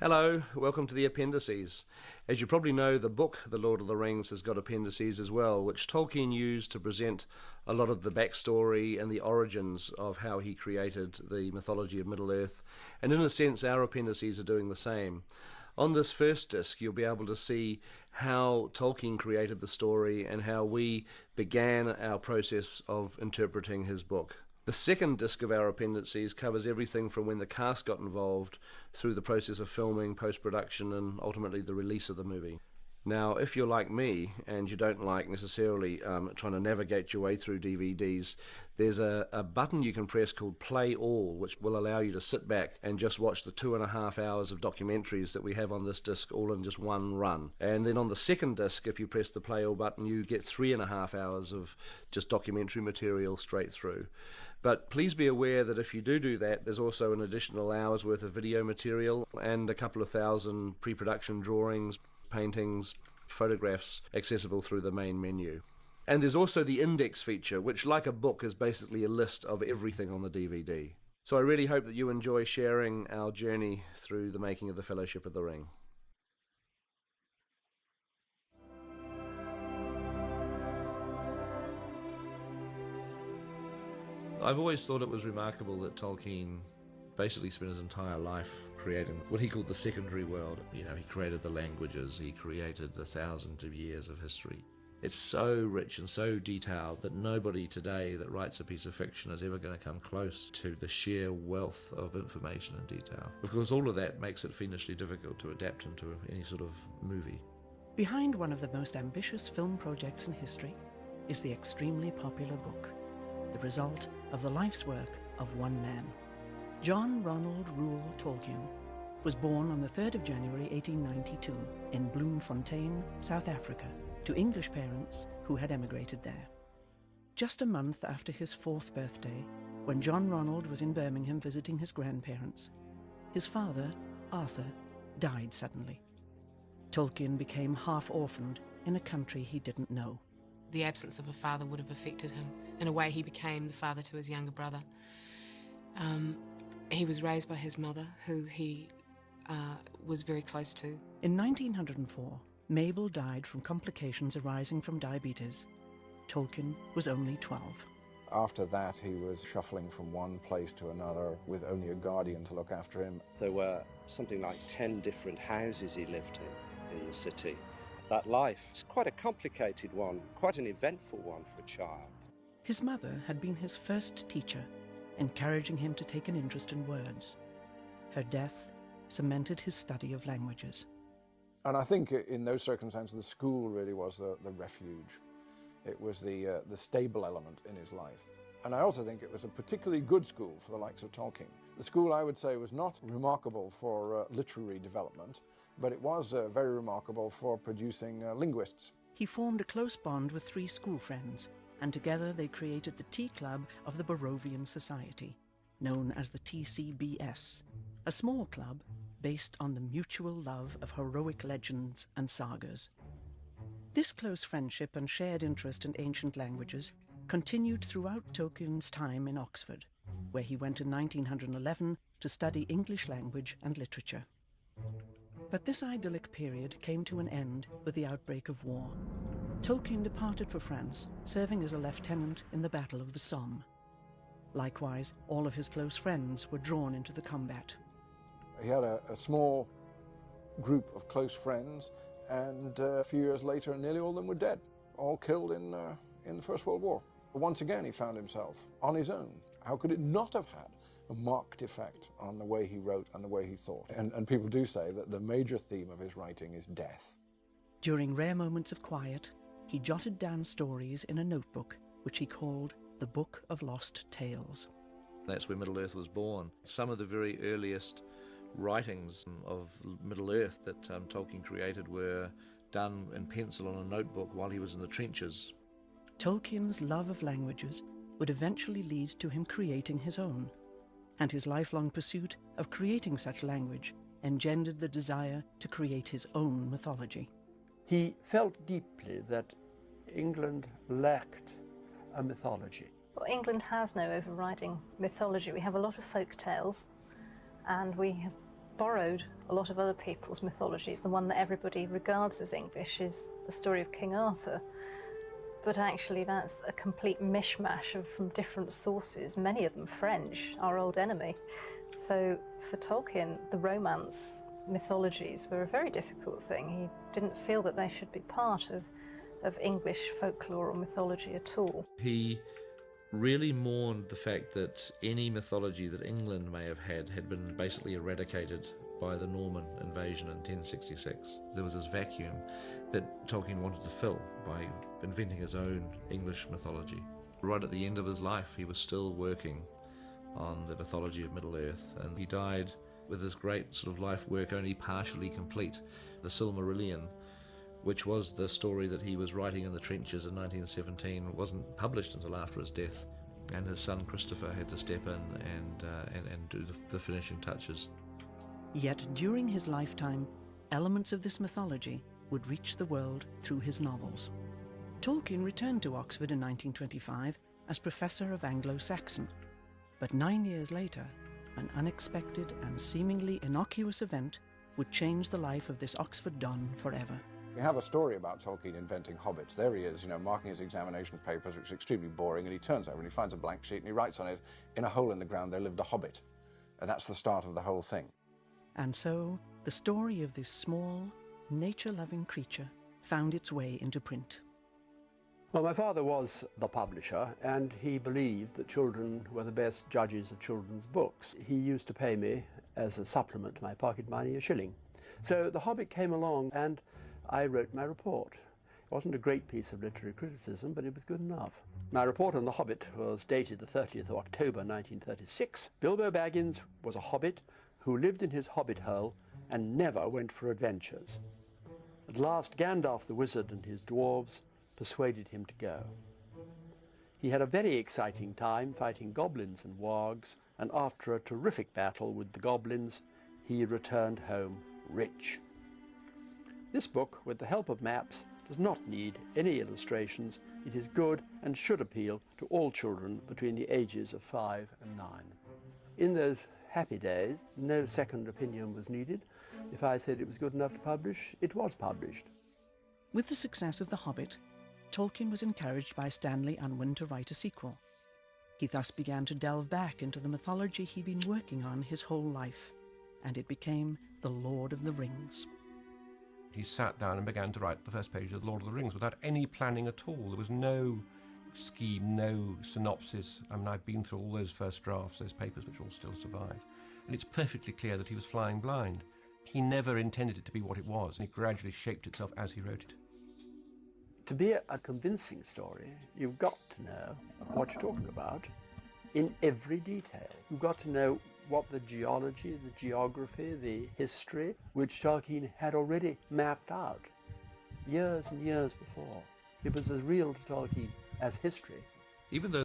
Hello, welcome to the appendices. As you probably know, the book The Lord of the Rings has got appendices as well, which Tolkien used to present a lot of the backstory and the origins of how he created the mythology of Middle-earth. And in a sense, our appendices are doing the same. On this first disc, you'll be able to see how Tolkien created the story and how we began our process of interpreting his book. The second disc of our appendices covers everything from when the cast got involved through the process of filming, post-production, and ultimately the release of the movie. Now, if you're like me and you don't like necessarily trying to navigate your way through DVDs, there's a button you can press called Play All, which will allow you to sit back and just watch the 2.5 hours of documentaries that we have on this disc all in just one run. And then on the second disc, if you press the Play All button, you get 3.5 hours of just documentary material straight through. But please be aware that if you do that, there's also an additional hour's worth of video material and a couple of thousand pre-production drawings, paintings, photographs accessible through the main menu. And there's also the index feature, which, like a book, is basically a list of everything on the DVD. So I really hope that you enjoy sharing our journey through the making of the Fellowship of the Ring. I've always thought it was remarkable that Tolkien basically spent his entire life creating what he called the secondary world. You know, he created the languages, he created the thousands of years of history. It's so rich and so detailed that nobody today that writes a piece of fiction is ever going to come close to the sheer wealth of information and detail. Of course, all of that makes it fiendishly difficult to adapt into any sort of movie. Behind one of the most ambitious film projects in history is the extremely popular book, the result of the life's work of one man. John Ronald Reuel Tolkien was born on the 3rd of January 1892 in Bloemfontein, South Africa, to English parents who had emigrated there. Just a month after his 4th birthday, when John Ronald was in Birmingham visiting his grandparents, his father, Arthur, died suddenly. Tolkien became half-orphaned in a country he didn't know. The absence of a father would have affected him. In a way, he became the father to his younger brother. He was raised by his mother, who he was very close to. In 1904, Mabel died from complications arising from diabetes. Tolkien was only 12. After that, he was shuffling from one place to another with only a guardian to look after him. There were something like 10 different houses he lived in the city. That life is quite a complicated one, quite an eventful one for a child. His mother had been his first teacher, encouraging him to take an interest in words. Her death cemented his study of languages. And I think in those circumstances, the school really was the refuge. It was the stable element in his life. And I also think it was a particularly good school for the likes of Tolkien. The school, I would say, was not remarkable for literary development, but it was very remarkable for producing linguists. He formed a close bond with 3 school friends, and together they created the Tea Club of the Barovian Society, known as the TCBS, a small club based on the mutual love of heroic legends and sagas. This close friendship and shared interest in ancient languages continued throughout Tolkien's time in Oxford, where he went in 1911 to study English language and literature. But this idyllic period came to an end with the outbreak of war. Tolkien departed for France, serving as a lieutenant in the Battle of the Somme. Likewise, all of his close friends were drawn into the combat. He had a small group of close friends, and a few years later, nearly all of them were dead, all killed in the First World War. Once again, he found himself on his own. How could it not have had a marked effect on the way he wrote and the way he thought? And people do say that the major theme of his writing is death. During rare moments of quiet, he jotted down stories in a notebook, which he called the Book of Lost Tales. That's where Middle-earth was born. Some of the very earliest writings of Middle-earth that Tolkien created were done in pencil on a notebook while he was in the trenches. Tolkien's love of languages would eventually lead to him creating his own, and his lifelong pursuit of creating such language engendered the desire to create his own mythology. He felt deeply that England lacked a mythology. Well, England has no overriding mythology. We have a lot of folk tales, and we have borrowed a lot of other people's mythologies. The one that everybody regards as English is the story of King Arthur. But actually that's a complete mishmash from different sources, many of them French, our old enemy. So for Tolkien, the Romance mythologies were a very difficult thing. He didn't feel that they should be part of English folklore or mythology at all. He really mourned the fact that any mythology that England may have had been basically eradicated by the Norman invasion in 1066. There was this vacuum that Tolkien wanted to fill by inventing his own English mythology. Right at the end of his life, he was still working on the mythology of Middle-earth, and he died with his great sort of life work only partially complete. The Silmarillion, which was the story that he was writing in the trenches in 1917, wasn't published until after his death, and his son Christopher had to step in and do the finishing touches. Yet during his lifetime, elements of this mythology would reach the world through his novels. Tolkien returned to Oxford in 1925 as Professor of Anglo-Saxon, but 9 years later, an unexpected and seemingly innocuous event would change the life of this Oxford don forever. We have a story about Tolkien inventing hobbits. There he is, marking his examination papers, which is extremely boring, and he turns over and he finds a blank sheet and he writes on it, "In a hole in the ground there lived a hobbit." And that's the start of the whole thing. And so, the story of this small, nature-loving creature found its way into print. Well, my father was the publisher, and he believed that children were the best judges of children's books. He used to pay me, as a supplement to my pocket money, a shilling. So The Hobbit came along, and I wrote my report. It wasn't a great piece of literary criticism, but it was good enough. My report on The Hobbit was dated the 30th of October 1936. Bilbo Baggins was a hobbit who lived in his hobbit hole and never went for adventures. At last Gandalf the wizard and his dwarves persuaded him to go. He had a very exciting time fighting goblins and wargs, and after a terrific battle with the goblins, he returned home rich. This book, with the help of maps, does not need any illustrations. It is good and should appeal to all children between the ages of 5 and 9. In those happy days, no second opinion was needed. If I said it was good enough to publish, it was published. With the success of The Hobbit, Tolkien was encouraged by Stanley Unwin to write a sequel. He thus began to delve back into the mythology he'd been working on his whole life, and it became The Lord of the Rings. He sat down and began to write the first page of The Lord of the Rings without any planning at all. There was no scheme, no synopsis. I mean, I've been through all those first drafts, those papers which all still survive. And it's perfectly clear that he was flying blind. He never intended it to be what it was, and it gradually shaped itself as he wrote it. To be a convincing story, you've got to know what you're talking about in every detail. You've got to know what the geology, the geography, the history, which Tolkien had already mapped out years and years before. It was as real to Tolkien as history. Even though